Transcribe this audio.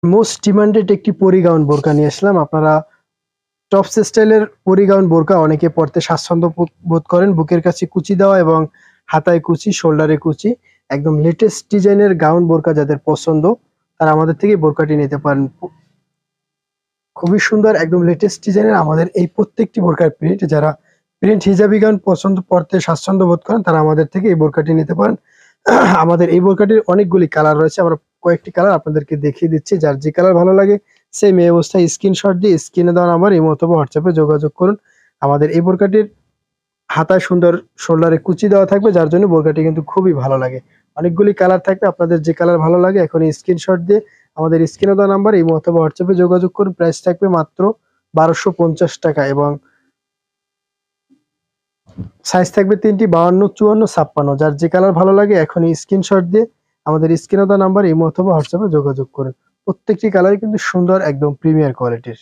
Most demanded একটি পরি gown বোরকা নিয়ে আসলাম। আপনারা টপস স্টাইলের পরি গাউন বোরকা অনেকে পড়তে স্বাচ্ছন্দ্য বোধ করেন। বুকের কাছে কুচি দেওয়া এবং হাতায় কুচি, শোল্ডারে কুচি, একদম লেটেস্ট ডিজাইনের গাউন বোরকা যাদের পছন্দ তারা আমাদের থেকে বোরকাটি নিতে পারেন। খুবই সুন্দর, একদম লেটেস্ট ডিজাইনের আমাদের এই প্রত্যেকটি বোরকার প্রিন্ট। যারা প্রিন্ট হিজাবি গাউন পছন্দ, পড়তে স্বাচ্ছন্দ্য বোধ করেন তারা আমাদের থেকে এই বোরকাটি নিতে পারেন। আমাদের এই বোরকাটির অনেকগুলি কালার রয়েছে, আমরা কয়েকটি কালার আপনাদেরকে দেখিয়ে দিচ্ছি। যার যে কালার ভালো লাগে সেই এই অবস্থায় স্ক্রিনশট দিয়ে স্ক্রিনে দেওয়া নাম্বার ইমো অথবা হোয়াটসঅ্যাপে যোগাযোগ করুন। আমাদের এই বোরকাটির হাতায় সুন্দর শোল্ডারে কুচি দেওয়া থাকবে, যার জন্য বোরকাটি কিন্তু খুবই ভালো লাগে। অনেকগুলি কালার থাকবে, আপনাদের যে কালার ভালো লাগে এখন স্ক্রিনশট দিয়ে আমাদের স্ক্রিনে দেওয়া নাম্বার ইমো অথবা হোয়াটসঅ্যাপে যোগাযোগ করুন। প্রাইস থাকবে মাত্র 1250 টাকা এবং সাইজ থাকবে তিনটি, 52, 54, 56। যার যে কালার ভালো লাগে এখন স্ক্রিনশট দিয়ে আমাদের স্ক্রিনে দেওয়া নাম্বার ইমো অথবা হোয়াটসঅ্যাপে যোগাযোগ করুন। প্রত্যেকটি কালারই কিন্তু সুন্দর, একদম প্রিমিয়ার কোয়ালিটির।